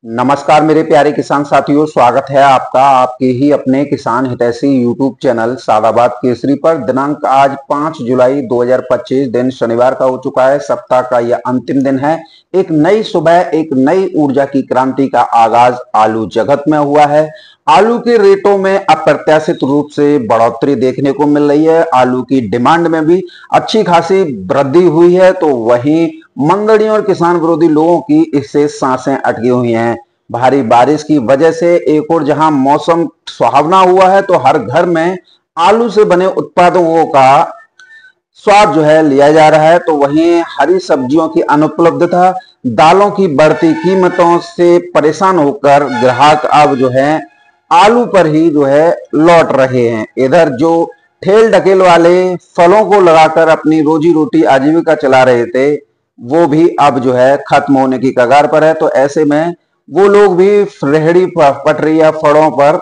नमस्कार मेरे प्यारे किसान साथियों, स्वागत है आपका आपके ही अपने किसान हितैषी यूट्यूब चैनल सादाबाद केसरी पर। दिनांक आज 5 जुलाई 2025 दिन शनिवार का हो चुका है। सप्ताह का यह अंतिम दिन है। एक नई सुबह, एक नई ऊर्जा की क्रांति का आगाज आलू जगत में हुआ है। आलू के रेटों में अप्रत्याशित रूप से बढ़ोतरी देखने को मिल रही है। आलू की डिमांड में भी अच्छी खासी वृद्धि हुई है, तो वहीं मंगड़ियों और किसान विरोधी लोगों की इससे सांसें अटकी हुई हैं। भारी बारिश की वजह से एक और जहां मौसम सुहावना हुआ है, तो हर घर में आलू से बने उत्पादों का स्वाद जो है लिया जा रहा है। तो वहीं हरी सब्जियों की अनुपलब्धता, दालों की बढ़ती कीमतों से परेशान होकर ग्राहक अब जो है आलू पर ही जो है लौट रहे हैं। इधर जो ठेल ढकेल वाले फलों को लगाकर अपनी रोजी रोटी आजीविका चला रहे थे, वो भी अब जो है खत्म होने की कगार पर है। तो ऐसे में वो लोग भी रेहड़ी पटरी या फड़ों पर,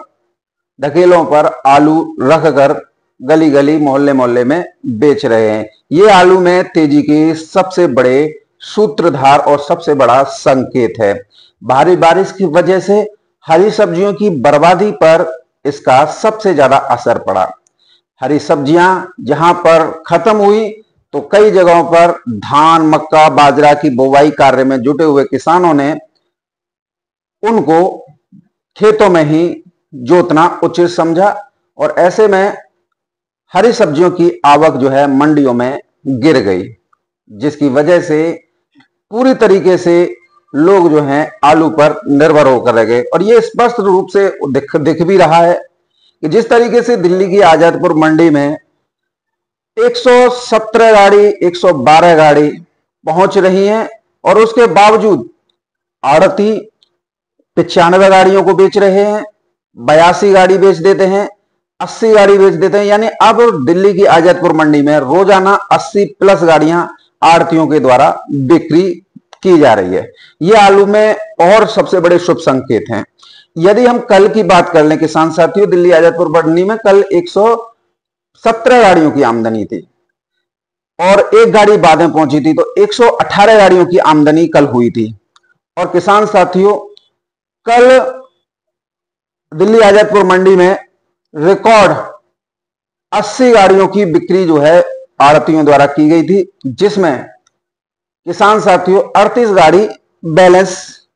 ढकेलों पर आलू रखकर गली गली मोहल्ले मोहल्ले में बेच रहे हैं। ये आलू में तेजी के सबसे बड़े सूत्रधार और सबसे बड़ा संकेत है। भारी बारिश की वजह से हरी सब्जियों की बर्बादी पर इसका सबसे ज्यादा असर पड़ा। हरी सब्जियां जहां पर खत्म हुई, तो कई जगहों पर धान, मक्का, बाजरा की बुवाई कार्य में जुटे हुए किसानों ने उनको खेतों में ही जोतना उचित समझा, और ऐसे में हरी सब्जियों की आवक जो है मंडियों में गिर गई, जिसकी वजह से पूरी तरीके से लोग जो हैं आलू पर निर्भर होकर रह गए। और ये स्पष्ट रूप से दिख भी रहा है कि जिस तरीके से दिल्ली की आजादपुर मंडी में 117 गाड़ी, 112 गाड़ी पहुंच रही हैं, और उसके बावजूद आड़ती 95 गाड़ियों को बेच रहे हैं, 82 गाड़ी बेच देते हैं, 80 गाड़ी बेच देते हैं। यानी अब दिल्ली की आजादपुर मंडी में रोजाना 80 प्लस गाड़ियां आड़तियों के द्वारा बिक्री की जा रही है। ये आलू में और सबसे बड़े शुभ संकेत हैं। यदि हम कल की बात कर लें किसान साथियों, दिल्ली आजादपुर मंडी में कल 117 गाड़ियों की आमदनी थी और एक गाड़ी बाद में पहुंची थी, तो 118 गाड़ियों की आमदनी कल हुई थी। और किसान साथियों, कल दिल्ली आजादपुर मंडी में रिकॉर्ड 80 गाड़ियों की बिक्री जो है आड़तियों द्वारा की गई थी, जिसमें किसान साथियों 38 गाड़ी बैलेंस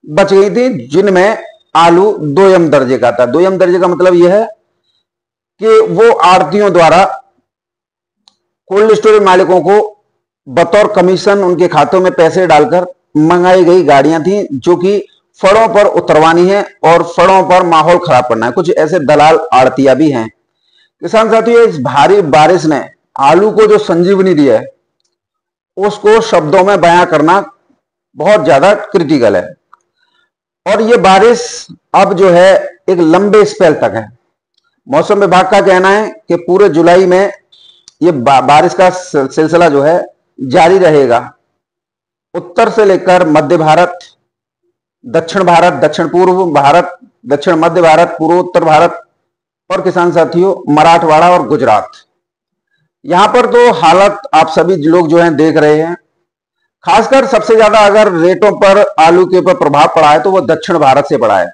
बच गई थी, जिनमें आलू दोयम दर्जे का था। दोयम दर्जे का मतलब यह है कि वो आड़तियों द्वारा कोल्ड स्टोरेज मालिकों को बतौर कमीशन उनके खातों में पैसे डालकर मंगाई गई गाड़ियां थी, जो कि फड़ों पर उतरवानी है और फड़ों पर माहौल खराब करना है। कुछ ऐसे दलाल आड़तिया भी हैं। किसान साथियों, इस भारी बारिश ने आलू को जो संजीवनी दी है, उसको शब्दों में बयां करना बहुत ज्यादा क्रिटिकल है। और ये बारिश अब जो है एक लंबे स्पेल तक है। मौसम विभाग का कहना है कि पूरे जुलाई में ये बारिश का सिलसिला जो है जारी रहेगा। उत्तर से लेकर मध्य भारत, दक्षिण भारत, दक्षिण पूर्व भारत, दक्षिण मध्य भारत, पूर्वोत्तर भारत और किसान साथियों मराठवाड़ा और गुजरात, यहां पर तो हालत आप सभी लोग जो हैं देख रहे हैं। खासकर सबसे ज्यादा अगर रेटों पर आलू के ऊपर प्रभाव पड़ा है, तो वो दक्षिण भारत से पड़ा है।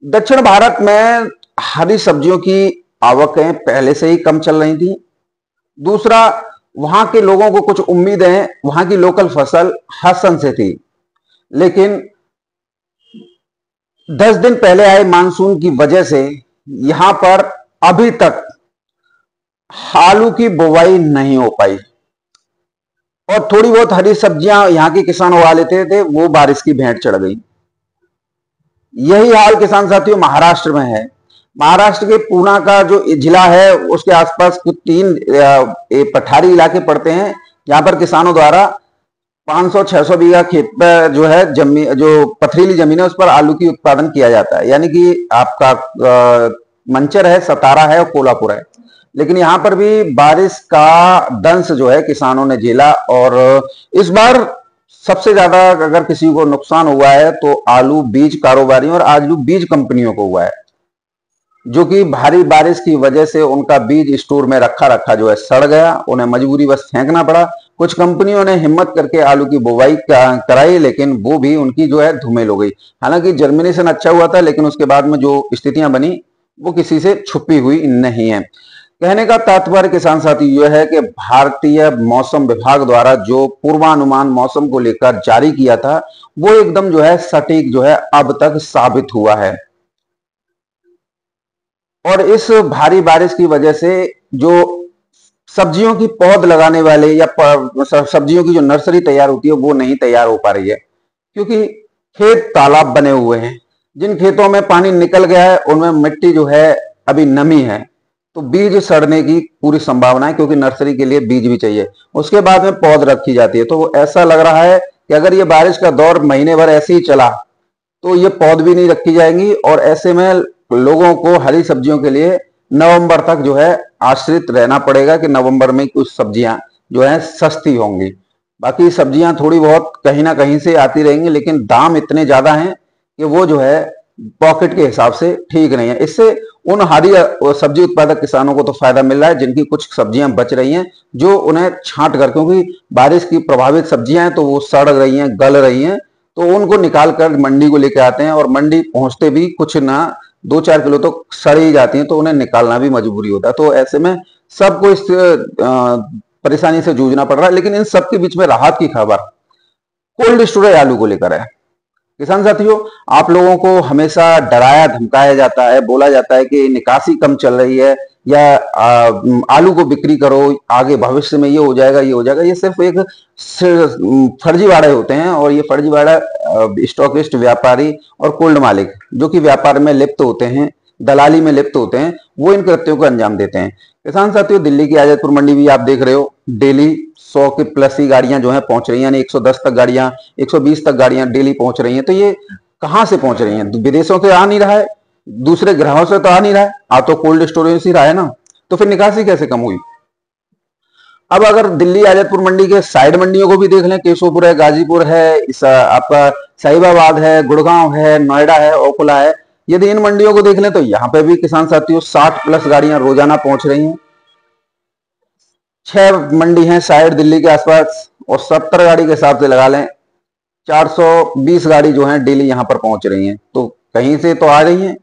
दक्षिण भारत में हरी सब्जियों की आवकें पहले से ही कम चल रही थी। दूसरा, वहां के लोगों को कुछ उम्मीदें वहां की लोकल फसल हसन से थी, लेकिन 10 दिन पहले आए मानसून की वजह से यहां पर अभी तक आलू की बुवाई नहीं हो पाई, और थोड़ी बहुत हरी सब्जियां यहां के किसान उगा लेते थे, वो बारिश की भेंट चढ़ गई। यही हाल किसान साथियों महाराष्ट्र में है। महाराष्ट्र के पूना का जो जिला है, उसके आसपास कुछ 3 पठारी इलाके पड़ते हैं, जहां पर किसानों द्वारा 500-600 बीघा खेत पर जो है जमीन, जो पथरीली जमीन है, उस पर आलू की उत्पादन किया जाता है। यानी कि आपका मंचर है, सतारा है और कोल्हापुर है। लेकिन यहां पर भी बारिश का दंश जो है किसानों ने झेला, और इस बार सबसे ज्यादा अगर किसी को नुकसान हुआ है, तो आलू बीज कारोबारियों और आलू बीज कंपनियों को हुआ है। जो कि भारी बारिश की वजह से उनका बीज स्टोर में रखा रखा जो है सड़ गया, उन्हें मजबूरी बस फेंकना पड़ा। कुछ कंपनियों ने हिम्मत करके आलू की बुवाई कराई, लेकिन वो भी उनकी जो है धूमिल हो गई। हालांकि जर्मिनेशन अच्छा हुआ था, लेकिन उसके बाद में जो स्थितियां बनी वो किसी से छुपी हुई नहीं है। कहने का तात्पर्य किसान साथी यह है कि भारतीय मौसम विभाग द्वारा जो पूर्वानुमान मौसम को लेकर जारी किया था वो एकदम जो है सटीक जो है अब तक साबित हुआ है। और इस भारी बारिश की वजह से जो सब्जियों की पौध लगाने वाले या सब्जियों की जो नर्सरी तैयार होती है वो नहीं तैयार हो पा रही है, क्योंकि खेत तालाब बने हुए हैं। जिन खेतों में पानी निकल गया है उनमें मिट्टी जो है अभी नमी है, तो बीज सड़ने की पूरी संभावना है, क्योंकि नर्सरी के लिए बीज भी चाहिए। उसके बाद में पौध रखी जाती है, तो ऐसा लग रहा है कि अगर ये बारिश का दौर महीने भर ऐसे ही चला तो ये पौध भी नहीं रखी जाएंगी, और ऐसे में लोगों को हरी सब्जियों के लिए नवंबर तक जो है आश्रित रहना पड़ेगा कि नवंबर में कुछ सब्जियां जो है सस्ती होंगी। बाकी सब्जियां थोड़ी बहुत कहीं ना कहीं से आती रहेंगी, लेकिन दाम इतने ज्यादा हैं कि वो जो है पॉकेट के हिसाब से ठीक नहीं है। इससे उन हरी सब्जी उत्पादक किसानों को तो फायदा मिल रहा है जिनकी कुछ सब्जियां बच रही हैं, जो उन्हें छांट कर, क्योंकि बारिश की प्रभावित सब्जियां हैं तो वो सड़ रही हैं, गल रही हैं, तो उनको निकाल कर मंडी को लेके आते हैं, और मंडी पहुंचते भी कुछ ना 2-4 किलो तो सड़ ही जाती हैं, तो उन्हें निकालना भी मजबूरी होता है। तो ऐसे में सबको इस परेशानी से जूझना पड़ रहा है। लेकिन इन सबके बीच में राहत की खबर कोल्ड स्टोरेज आलू को लेकर है। किसान साथियों, आप लोगों को हमेशा डराया धमकाया जाता है, बोला जाता है कि निकासी कम चल रही है, या आलू को बिक्री करो, आगे भविष्य में ये हो जाएगा ये हो जाएगा। ये सिर्फ एक फर्जीवाड़े होते हैं, और ये फर्जीवाड़ा स्टॉकिस्ट, व्यापारी और कोल्ड मालिक जो कि व्यापार में लिप्त होते हैं, दलाली में लिप्त होते हैं, वो इन कृत्यों को अंजाम देते हैं। किसान साथियों, दिल्ली की आजादपुर मंडी भी आप देख रहे हो, डेली 100 के प्लस ही गाड़ियां जो है पहुंच रही हैं, यानी 110 तक गाड़ियां, 120 तक गाड़ियां डेली पहुंच रही हैं। तो ये कहां से पहुंच रही हैं? विदेशों से आ नहीं रहा है, दूसरे ग्रहों से तो आ नहीं रहा है, आ तो कोल्ड स्टोरेज ही रहा है ना, तो फिर निकासी कैसे कम हुई? अब अगर दिल्ली आजादपुर मंडी के साइड मंडियों को भी देख लें, केशवपुर है, गाजीपुर है, आपका साहिबाबाद है, गुड़गांव है, नोएडा है, ओखला है, यदि इन मंडियों को देख लें तो यहाँ पे भी किसान साथियों 60 प्लस गाड़ियां रोजाना पहुंच रही हैं। 6 मंडी हैं साइड दिल्ली के आसपास, और 70 गाड़ी के हिसाब से लगा लें 420 गाड़ी जो है डेली यहां पर पहुंच रही हैं। तो कहीं से तो आ रही हैं,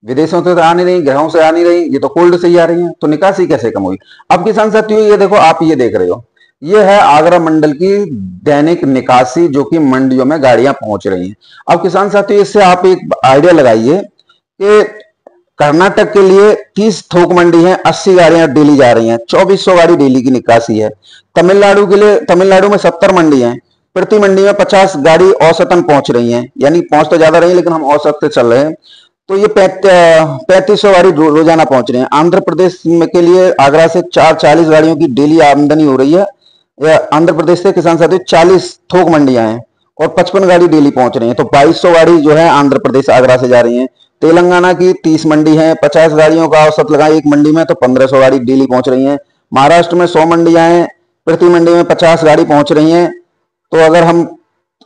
विदेशों से तो आ नहीं रही, ग्रहों से आ नहीं रही, ये तो कोल्ड से ही आ रही हैं। तो निकासी कैसे कम हुई? अब किसान साथियों ये देखो, आप ये देख रहे हो, ये है आगरा मंडल की दैनिक निकासी, जो कि मंडियों में गाड़ियां पहुंच रही हैं। अब किसान साथियों, इससे आप एक आइडिया लगाइए कि कर्नाटक के लिए 30 थोक मंडी है, 80 गाड़ियां डेली जा रही हैं, 2400 गाड़ी डेली की निकासी है। तमिलनाडु के लिए, तमिलनाडु में 70 मंडी है, प्रति मंडी में 50 गाड़ी औसतन पहुंच रही हैं, यानी पहुंच तो ज्यादा रही है लेकिन हम औसत से चल रहे हैं, तो ये 3500 गाड़ी रोजाना पहुंच रही है। आंध्र प्रदेश के लिए आगरा से 440 गाड़ियों की डेली आमदनी हो रही है। आंध्र प्रदेश से किसान साथियों 40 थोक मंडियां हैं और 55 गाड़ी डेली पहुंच रही हैं, तो 2200 गाड़ी जो है आंध्र प्रदेश आगरा से जा रही हैं। तेलंगाना की 30 मंडी है, 50 गाड़ियों का औसत लगाए एक मंडी में, तो 1500 गाड़ी डेली पहुंच रही हैं। महाराष्ट्र में 100 मंडियां हैं, प्रति मंडी में 50 गाड़ी पहुंच रही हैं। तो अगर हम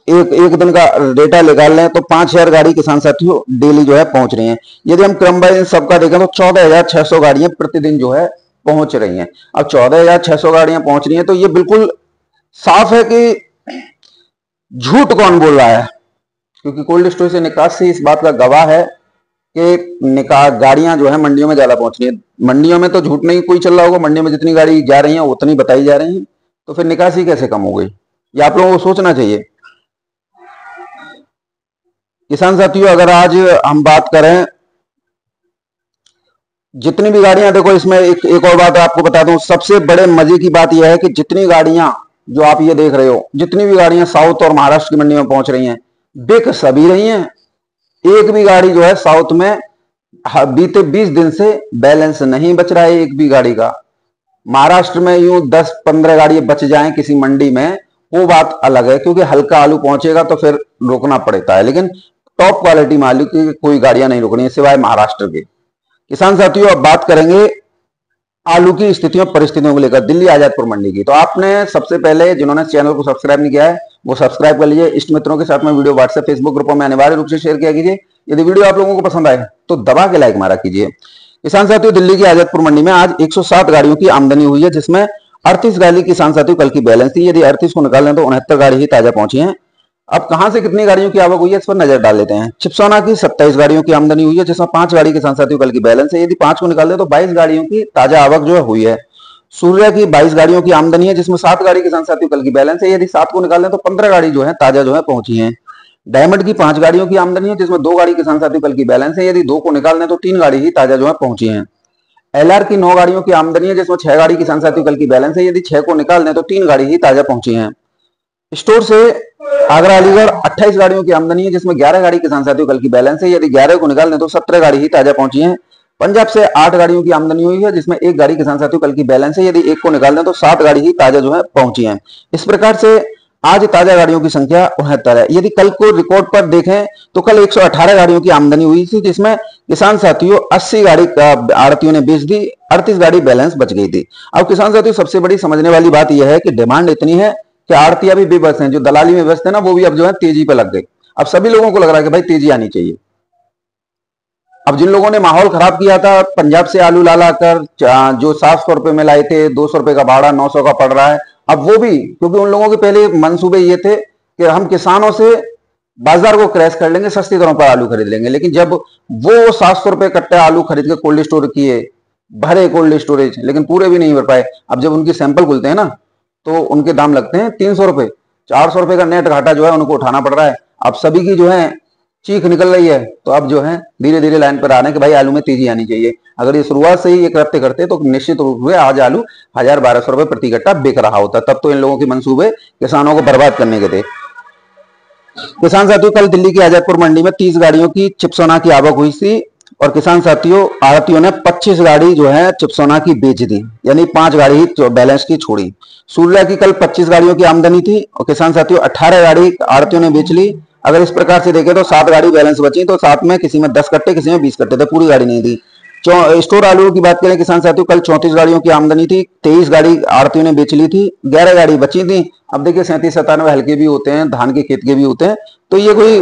एक दिन का डेटा निकाल लें तो 5000 गाड़ी किसान साथियों डेली जो है पहुंच रही हैं। यदि हम क्रम बाय सबका देखें तो 14600 गाड़ियां प्रतिदिन जो है पहुंच रही हैं। अब 14600 गाड़ियां पहुंच रही हैं, तो ये बिल्कुल साफ है कि झूठ कौन बोल रहा है, क्योंकि कोल्ड स्टोरेज से निकासी इस बात का गवाह है कि गाड़ियां जो है मंडियों में ज्यादा पहुंच रही है। मंडियों में तो झूठ नहीं कोई चल रहा होगा, मंडियों में जितनी गाड़ी जा रही है उतनी बताई जा रही है, तो फिर निकासी कैसे कम हो गई, ये आप लोगों को सोचना चाहिए। किसान साथियों, अगर आज हम बात करें जितनी भी गाड़ियां, देखो इसमें एक और बात आपको बता दूं, सबसे बड़े मजे की बात यह है कि जितनी गाड़ियां जो आप ये देख रहे हो, जितनी भी गाड़ियां साउथ और महाराष्ट्र की मंडी में पहुंच रही हैं, बिक सभी रही हैं। एक भी गाड़ी जो है साउथ में बीते 20 दिन से बैलेंस नहीं बच रहा है, एक भी गाड़ी का। महाराष्ट्र में यूं 10-15 गाड़ी बच जाएं किसी मंडी में, वो बात अलग है, क्योंकि हल्का आलू पहुंचेगा तो फिर रोकना पड़ता है, लेकिन टॉप क्वालिटी में आलू की कोई गाड़ियां नहीं रुकनी है सिवाय महाराष्ट्र के। किसान साथियों, अब बात करेंगे आलू की स्थितियों परिस्थितियों को लेकर दिल्ली आजादपुर मंडी की। तो आपने सबसे पहले जिन्होंने चैनल को सब्सक्राइब नहीं किया है वो सब्सक्राइब कर लीजिए, इष्ट मित्रों के साथ में वीडियो व्हाट्सएप फेसबुक ग्रुपों में अनिवार्य रूप से शेयर किया कीजिए, यदि वीडियो आप लोगों को पसंद आए तो दबा के लाइक मारा कीजिए। किसान साथियों, दिल्ली की आजादपुर मंडी में आज 107 गाड़ियों की आमदनी हुई है, जिसमें 38 गाड़ी किसान साथियों कल की बैलेंस थी। यदि 38 को निकाल लें तो 69 गाड़ी ही ताजा पहुंची है। अब कहां से कितनी गाड़ियों की आवक हुई है इस पर नजर डाल लेते हैं। चिपसोना की 27 गाड़ियों की आमदनी हुई है, जिसमें 5 गाड़ी किसान साथियों कल की बैलेंस है। यदि 5 को निकाल दें तो 22 गाड़ियों की ताजा आवक जो है हुई है। सूर्या की 22 गाड़ियों की आमदनी है, जिसमें 7 गाड़ी किसान साथियों कल की बैलेंस है। यदि 7 को निकाल लें तो 15 गाड़ी जो है ताजा जो है पहुंची है। डायमंड की 5 गाड़ियों की आमदनी है, जिसमें 2 गाड़ी किसान साथियों कल की बैलेंस है। यदि 2 को निकाल लें तो 3 गाड़ी ही ताजा जो है पहुंची है। एलआर की 9 गाड़ियों की आमदनी है, जिसमें 6 गाड़ी किसान साथियों कल की बैलेंस है। यदि 6 को निकाल दें तो 3 गाड़ी ही ताजा पहुंची है। स्टोर से आगरा अलीगढ़ 28 गाड़ियों की आमदनी है, जिसमें 11 गाड़ी किसान साथियों कल की बैलेंस है। यदि 11 को निकाल दें तो 17 गाड़ी ही ताजा पहुंची है। पंजाब से 8 गाड़ियों की आमदनी हुई है, जिसमें 1 गाड़ी किसान साथियों कल की बैलेंस है। यदि 1 को निकाल दें तो 7 गाड़ी ही ताजा जो है पहुंची है। इस प्रकार से आज ताजा गाड़ियों की संख्या 69 है। यदि कल को रिकॉर्ड पर देखें तो कल 118 गाड़ियों की आमदनी हुई थी, जिसमें किसान साथियों 80 गाड़ी आड़तियों ने बेच दी, 38 गाड़ी बैलेंस बच गई थी। अब किसान साथियों सबसे बड़ी समझने वाली बात यह है कि डिमांड इतनी है कि आड़तियां भी बेबस हैं, जो दलाली में व्यस्त है ना, वो भी अब जो है तेजी पे लग गए। अब सभी लोगों को लग रहा है कि भाई तेजी आनी चाहिए। अब जिन लोगों ने माहौल खराब किया था, पंजाब से आलू ला लाकर जो 700 रुपए में लाए थे, 200 रुपए का भाड़ा 900 का पड़ रहा है, अब वो भी, क्योंकि उन लोगों के पहले मंसूबे ये थे कि हम किसानों से बाजार को क्रैश कर लेंगे, सस्ती दरों पर आलू खरीद लेंगे। लेकिन जब वो 700 रुपए कट्टा आलू खरीद के कोल्ड स्टोर किए, भरे कोल्ड स्टोरेज, लेकिन पूरे भी नहीं भर पाए। अब जब उनकी सैंपल खुलते हैं ना तो उनके दाम लगते हैं 300 रुपए, 400 रुपए का नेट घाटा जो है उनको उठाना पड़ रहा है। अब सभी की जो है चीख निकल रही है, तो अब जो है धीरे धीरे लाइन पर आ रहे हैं कि भाई आलू में तेजी आनी चाहिए। अगर ये शुरुआत से ही ये करते करते तो निश्चित रूप से आज आलू 1000-1200 रुपए प्रति कट्टा बिक रहा होता। तब तो इन लोगों के मंसूबे किसानों को बर्बाद करने के थे। किसान साथियों, कल दिल्ली की आजादपुर मंडी में 30 गाड़ियों की चिपसोना की आवक हुई थी और किसान साथियों आड़तियों ने 25 गाड़ी जो है चिपसोना की बेच दी, यानी 5 गाड़ी ही बैलेंस की छोड़ी। सूर्या की कल 25 गाड़ियों की आमदनी थी और किसान साथियों 18 गाड़ी आड़तियों ने बेच ली। अगर इस प्रकार से देखें तो 7 गाड़ी बैलेंस बची, तो 7 में किसी में 10 कट्टे, किसी में 20 कट्टे थे, पूरी गाड़ी नहीं थी। स्टोर आलू की बात करें किसान साथियों, कल 34 गाड़ियों की आमदनी थी, 23 गाड़ी आड़तियों ने बेच ली थी, 11 गाड़ी बची थी। अब देखिए 37-97 हल्के भी होते हैं, धान के खेत के भी होते हैं, तो ये कोई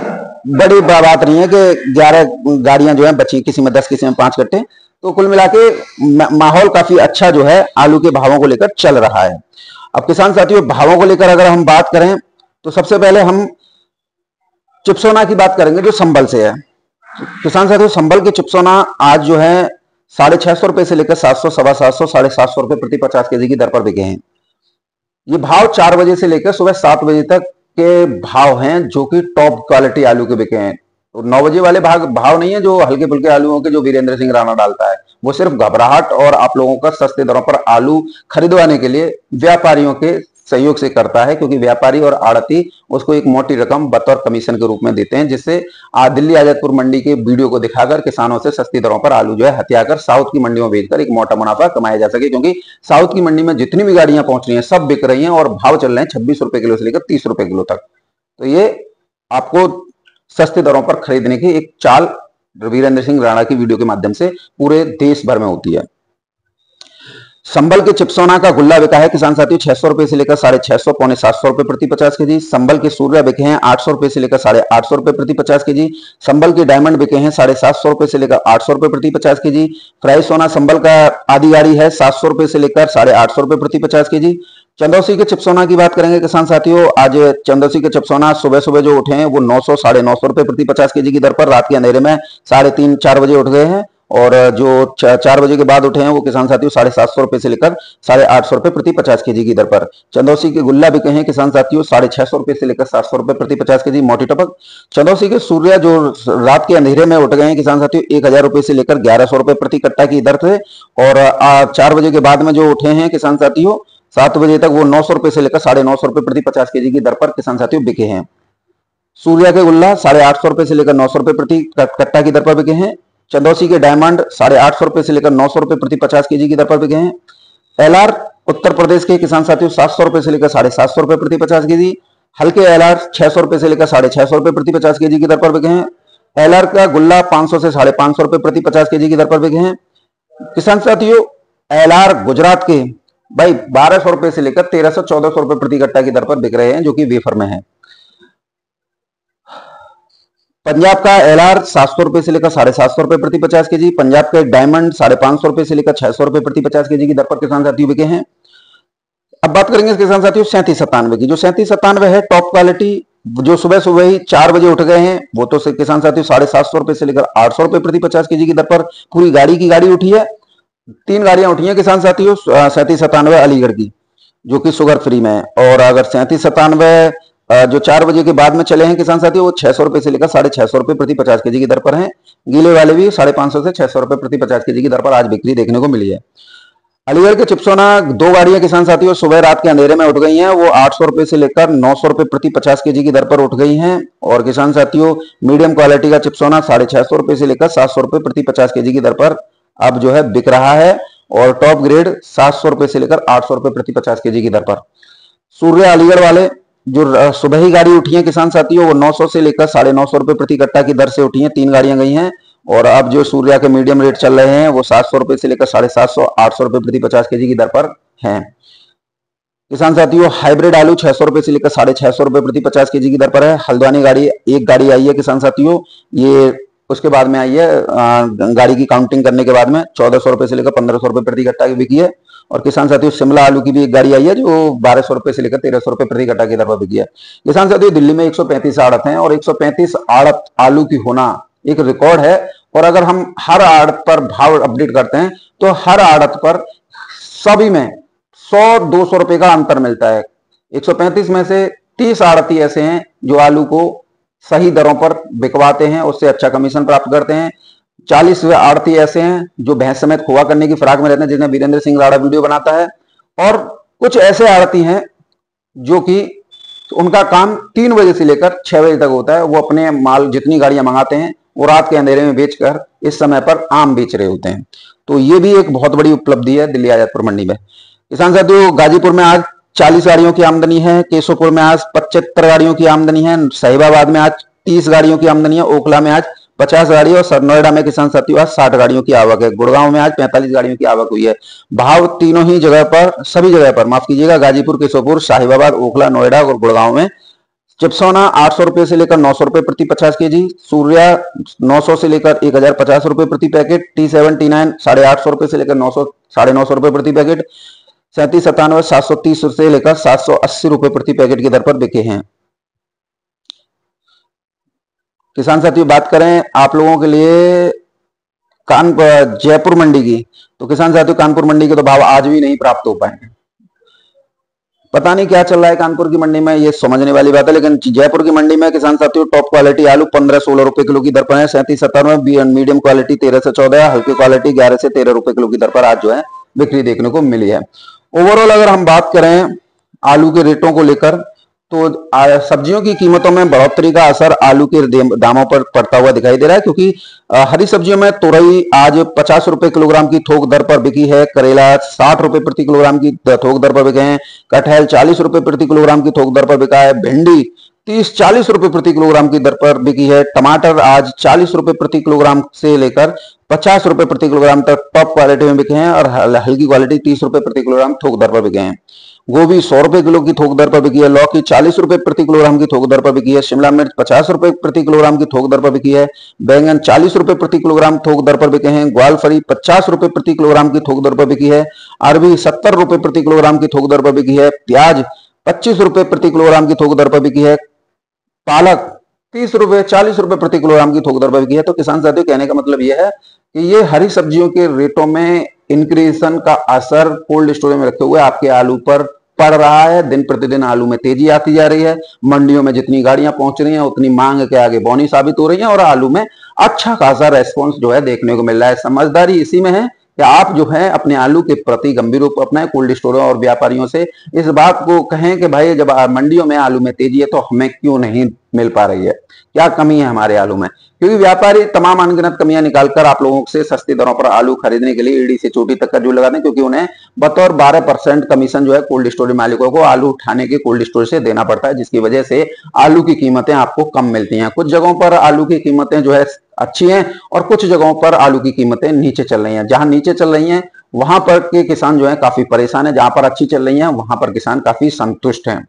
बड़ी बात नहीं है कि 11 गाड़ियां जो है बची, किसी में 10, किसी में 5 कट्टे। तो कुल मिला के माहौल काफी अच्छा जो है आलू के भावों को लेकर चल रहा है। अब किसान साथियों भावों को लेकर अगर हम बात करें तो सबसे पहले हम चिपसोना की बात करेंगे जो संभल से है। किसान साथियों संभल के चिपसोना आज जो है 650 रुपए से लेकर 700, 750, 750 रुपए प्रति 50 केजी की दर पर बिके हैं। ये भाव 4 बजे से लेकर सुबह 7 बजे तक के भाव हैं, जो कि टॉप क्वालिटी आलू के बिके हैं। तो 9 बजे वाले भाव नहीं है जो हल्के फुल्के आलूओं के जो वीरेंद्र सिंह राणा डालता है, वो सिर्फ घबराहट और आप लोगों का सस्ते दरों पर आलू खरीदवाने के लिए व्यापारियों के सहयोग से करता है, क्योंकि व्यापारी और आड़ती उसको एक मोटी रकम बतौर कमीशन के रूप में देते हैं, जिससे दिल्ली आजादपुर मंडी के वीडियो को दिखाकर किसानों से सस्ती दरों पर आलू जो है हथियाकर साउथ की मंडियों में बेचकर एक मोटा मुनाफा कमाया जा सके। क्योंकि साउथ की मंडी में जितनी भी गाड़ियां पहुंच रही हैं सब बिक रही हैं और भाव चल रहे हैं 26 रुपए किलो से लेकर 30 रुपए किलो तक। तो ये आपको सस्ते दरों पर खरीदने की एक चाल वीरेंद्र सिंह राणा की वीडियो के माध्यम से पूरे देश भर में होती है। संभल के चिपसोना का गुल्ला बिका है किसान साथियों 600 रुपए से लेकर 650, पौने 700 रुपए प्रति 50 केजी। संभल के सूर्या बिके हैं 800 रुपए से लेकर 850 रुपए प्रति 50 केजी। संभल के डायमंड बिके हैं 750 रुपए से लेकर 800 रुपए प्रति 50 केजी। फ्राई सोना संभल का आधी गाड़ी है 700 रुपए से लेकर 850 रुपए प्रति 50 केजी। चंदौसी के चिपसोना की बात करेंगे किसान साथियों, आज चंदौसी के चिपसोना सुबह सुबह जो उठे हैं वो 900, 950 रुपए प्रति 50 केजी की दर पर रात के अंधेरे में 3:30-4 बजे उठ गए हैं। और जो 4 बजे के बाद उठे हैं वो किसान साथियों 750 रुपए से लेकर 850 रुपए प्रति 50 केजी की दर पर। चंदौसी के गुल्ला बिके हैं किसान साथियों 650 रुपए से लेकर 700 रुपए प्रति 50 केजी मोटी टपक। चंदौसी के सूर्या जो रात के अंधेरे में उठ गए हैं किसान साथियों 1000 रुपए से लेकर 1100 रुपए प्रति कट्टा की दर से। और 4 बजे के बाद में जो उठे हैं किसान साथियों 7 बजे तक वो 900 रुपए से लेकर 950 रुपए प्रति 50 केजी की दर पर किसान साथियों बिके हैं। सूर्या के गुल्ला 850 रुपए से लेकर 900 रुपए प्रति कट्टा की दर पर बिके हैं। चंदौसी के डायमंड 850 रुपए से लेकर 900 रुपए प्रति 50 केजी की दर पर बिके हैं। एलआर उत्तर प्रदेश के किसान साथियों 700 रुपए से लेकर 750 रुपए प्रति 50 केजी। हल्के एलआर 600 रुपए से लेकर 650 रुपए प्रति 50 केजी की दर पर बिके हैं। एलआर का गुल्ला 500 से 550 रुपए प्रति 50 केजी की दर पर बिके हैं। किसान साथियों एलआर गुजरात के भाई 1200 रुपए से लेकर 1300-1400 रुपए प्रति कट्टा की दर पर बिक रहे हैं, जो कि वेफर में है। पंजाब का एलआर 700 रुपए से लेकर 750 रुपए प्रति 50 केजी। पंजाब के डायमंड 550 रुपए से लेकर 600 रुपए प्रति 50 केजी की दर पर किसान साथियों बिके हैं। अब बात करेंगे किसान साथियों 3797 की। जो 3797 है टॉप क्वालिटी, जो सुबह सुबह ही 4 बजे उठ गए हैं, वो तो किसान साथियों 750 रुपए से लेकर 800 रुपए प्रति 50 केजी की दर पर पूरी गाड़ी की गाड़ी उठी है। 3 गाड़ियां उठी हैं किसान साथियों 3797 अलीगढ़ की, जो कि शुगर फ्री में है। और अगर 3797 जो 4 बजे के बाद में चले हैं किसान साथियों, वो 600 रुपए से लेकर 650 रुपए प्रति 50 केजी की दर पर हैं। गीले वाले भी 550 से 600 रुपए प्रति 50 केजी की दर पर आज बिक्री देखने को मिली है। अलीगढ़ के चिप्सोना 2 गाड़ियां किसान साथियों सुबह रात के अंधेरे में उठ गई हैं, वो 800 रुपए से लेकर 900 रुपए प्रति 50 केजी की दर पर उठ गई हैं। और किसान साथियों मीडियम क्वालिटी का चिप्सोना 650 रुपए से लेकर 700 रुपए प्रति 50 केजी की दर पर अब जो है बिक रहा है। और टॉप ग्रेड 700 रुपए से लेकर 800 रुपए प्रति 50 केजी की दर पर। सूर्य अलीगढ़ वाले जो सुबह ही गाड़ी उठी है किसान साथियों, वो 900 से लेकर 950 रुपए प्रति कट्टा की दर से उठी है। 3 गाड़ियां गई हैं। और अब जो सूर्या के मीडियम रेट चल रहे हैं वो 700 रुपए से लेकर 750 800 रुपए प्रति 50 केजी की दर पर हैं। किसान साथियों हाइब्रिड आलू 600 रुपए से लेकर 650 रुपए प्रति 50 केजी की दर पर है। हल्द्वानी गाड़ी एक गाड़ी आई है किसान साथियों, ये उसके बाद में आई है गाड़ी की काउंटिंग करने के बाद में 1400 रुपए से लेकर 1500 रुपए प्रति कट्टा की बिकी है। और किसान साथियों शिमला आलू की भी एक गाड़ी आई है जो 1200 रुपए से लेकर 1300 रुपए प्रति कट्टा की दर पर बिकी है। किसान साथियों दिल्ली में 135 आड़त हैं और 135 आड़त आलू की होना एक रिकॉर्ड है। और अगर हम हर आड़त पर भाव अपडेट करते हैं तो हर आड़त पर सभी में 100-200 रुपए का अंतर मिलता है। 135 में से 30 आड़ती ऐसे हैं जो आलू को सही दरों पर बिकवाते हैं, उससे अच्छा कमीशन प्राप्त करते हैं। 40 आड़ती ऐसे हैं जो भैंस समेत खोआ करने की फिराक में रहते हैं, जिन्हें वीरेंद्र सिंह राणा वीडियो बनाता है। और कुछ ऐसे आड़ती हैं जो कि उनका काम 3 बजे से लेकर 6 बजे तक होता है। वो अपने माल जितनी गाड़ियां मंगाते हैं वो रात के अंधेरे में बेचकर इस समय पर आम बेच रहे होते हैं। तो ये भी एक बहुत बड़ी उपलब्धि है दिल्ली आजादपुर मंडी में। किसान साथियों गाजीपुर में आज 40 गाड़ियों की आमदनी है। केशोपुर में आज 75 गाड़ियों की आमदनी है। साहिबाबाद में आज 30 गाड़ियों की आमदनी है। ओखला में आज 50 गाड़ी और नोएडा में किसान साथियों आज 60 गाड़ियों की आवक है। गुड़गांव में आज 45 गाड़ियों की आवक हुई है। भाव तीनों ही जगह पर, सभी जगह पर माफ कीजिएगा, गाजीपुर, केशोपुर, साहिबाबाद, ओखला, नोएडा और गुड़गांव में चिप्सोना 800 रुपए से लेकर 900 रुपए प्रति 50 केजी। सूर्या 900 से लेकर 1050 रुपए प्रति पैकेट। T79 850 रुपए से लेकर 900 950 रुपए प्रति पैकेट। 3797 730 से लेकर 780 रुपए प्रति पैकेट की दर पर बिके हैं। किसान साथियों बात करें आप लोगों के लिए जयपुर मंडी की, तो किसान साथियों कानपुर मंडी के तो भाव आज भी नहीं प्राप्त हो पाए। पता नहीं क्या चल रहा है कानपुर की मंडी में, ये समझने वाली बात है। लेकिन जयपुर की मंडी में किसान साथियों टॉप क्वालिटी आलू 15-16 रुपए किलो की दर पर है। 3797 मीडियम क्वालिटी 13 से 14, हल्की क्वालिटी 11 से 13 रुपए किलो की दर पर आज जो है बिक्री देखने को मिली है। ओवरऑल अगर हम बात करें आलू के रेटों को लेकर, तो सब्जियों की कीमतों में बढ़ोतरी का असर आलू के दामों पर पड़ता हुआ दिखाई दे रहा है, क्योंकि हरी सब्जियों में तुरई आज 50 रुपए किलोग्राम की थोक दर पर बिकी है। करेला 60 रुपए प्रति किलोग्राम की थोक दर पर बिके हैं। कटहल 40 रुपए प्रति किलोग्राम की थोक दर पर बिका है। भिंडी 30-40 रुपए प्रति किलोग्राम की दर पर बिकी है। टमाटर आज 40 रुपए प्रति किलोग्राम से लेकर 50 रुपए प्रति किलोग्राम तक टॉप क्वालिटी में बिके हैं और हल्की क्वालिटी 30 रुपए प्रति किलोग्राम थोक दर पर बिके हैं। गोभी 100 रुपए किलो की थोक दर पर बिकी है। लौकी 40 रुपए प्रति किलोग्राम की थोक दर पर बिकी है। शिमला मिर्च 50 रुपए प्रति किलोग्राम की थोक दर पर बिकी है। बैंगन 40 रुपए प्रति किलोग्राम थोक दर पर बिके हैं। ग्वालफरी 50 रुपए प्रति किलोग्राम की थोक दर पर बिकी है। अरबी 70 रुपए प्रति किलोग्राम की थोक दर पर बिकी है। प्याज 25 रुपए प्रति किलोग्राम की थोक दर पर बिकी है। पालक 30 रुपए 40 रुपए प्रति किलोग्राम की थोक दर पर बिकी है। तो किसान साथियों कहने का मतलब यह है कि ये हरी सब्जियों के रेटों में इंक्रीजेशन का असर कोल्ड स्टोरेज में रखे हुए आपके आलू पर पड़ रहा है। दिन प्रतिदिन आलू में तेजी आती जा रही है। मंडियों में जितनी गाड़ियां पहुंच रही हैं उतनी मांग के आगे बौनी साबित हो रही है और आलू में अच्छा खासा रेस्पॉन्स जो है देखने को मिल रहा है। समझदारी इसी में है कि आप जो है अपने आलू के प्रति गंभीर रूप अपनाएं। कोल्ड स्टोरों और व्यापारियों से इस बात को कहें कि भाई जब मंडियों में आलू में तेजी है तो हमें क्यों नहीं मिल पा रही है, क्या कमी है हमारे आलू में। क्योंकि व्यापारी तमाम अनगिनत कमियां निकालकर आप लोगों से सस्ती दरों पर आलू खरीदने के लिए एड़ी से चोटी तक का जो लगाते हैं, क्योंकि उन्हें बतौर 12% कमीशन जो है कोल्ड स्टोरेज मालिकों को आलू उठाने के कोल्ड स्टोरेज से देना पड़ता है, जिसकी वजह से आलू की कीमतें आपको कम मिलती हैं। कुछ जगहों पर आलू की कीमतें जो है अच्छी हैं और कुछ जगहों पर आलू की कीमतें नीचे चल रही हैं। जहां नीचे चल रही हैं वहां पर के किसान जो है काफी परेशान है, जहां पर अच्छी चल रही हैं वहां पर किसान काफी संतुष्ट हैं।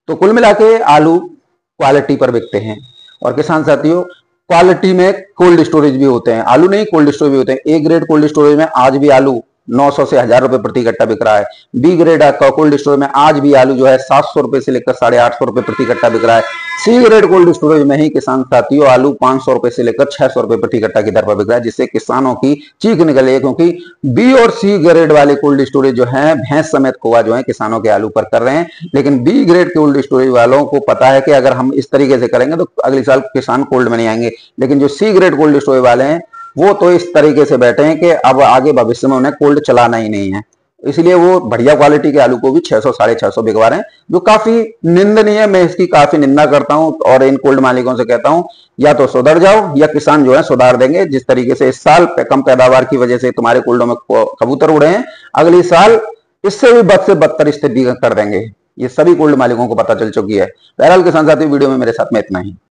तो कुल मिला के आलू क्वालिटी पर बिकते हैं। और किसान साथियों क्वालिटी में कोल्ड स्टोरेज भी होते हैं, आलू नहीं कोल्ड स्टोरेज भी होते हैं। ए ग्रेड कोल्ड स्टोरेज में आज भी आलू 900 से 1000 रुपए प्रति कट्टा बिक रहा है। बी ग्रेड कोल्ड स्टोरेज में आज भी आलू जो है 700 रुपए से लेकर 850 रुपए प्रति कट्टा बिक रहा है। सी ग्रेड कोल्ड स्टोरेज में ही किसान साथियों आलू 500 रुपए से लेकर 600 रुपए प्रति कट्टा की दर पर बिक रहा है, जिससे किसानों की चीख निकली है। क्योंकि बी और सी ग्रेड वाले कोल्ड स्टोरेज जो है भैंस समेत खोआ जो है किसानों के आलू पर कर रहे हैं, लेकिन बी ग्रेड कोल्ड स्टोरेज वालों को पता है कि अगर हम इस तरीके से करेंगे तो अगले साल किसान कोल्ड में नहीं आएंगे। लेकिन जो सी ग्रेड कोल्ड स्टोरेज वाले हैं वो तो इस तरीके से बैठे हैं कि अब आगे भविष्य में उन्हें कोल्ड चलाना ही नहीं है, इसलिए वो बढ़िया क्वालिटी के आलू को भी 600 650 बिकवा रहे हैं, जो काफी निंदनीय है। मैं इसकी काफी निंदा करता हूं और इन कोल्ड मालिकों से कहता हूं या तो सुधर जाओ या किसान जो है सुधार देंगे। जिस तरीके से इस साल कम पैदावार की वजह से तुम्हारे कोल्डों में कबूतर उड़े हैं, अगले साल इससे भी बद से बदतर स्थिति कर देंगे। ये सभी कोल्ड मालिकों को पता चल चुकी है। बहरहाल किसान साथी वीडियो में मेरे साथ में इतना ही।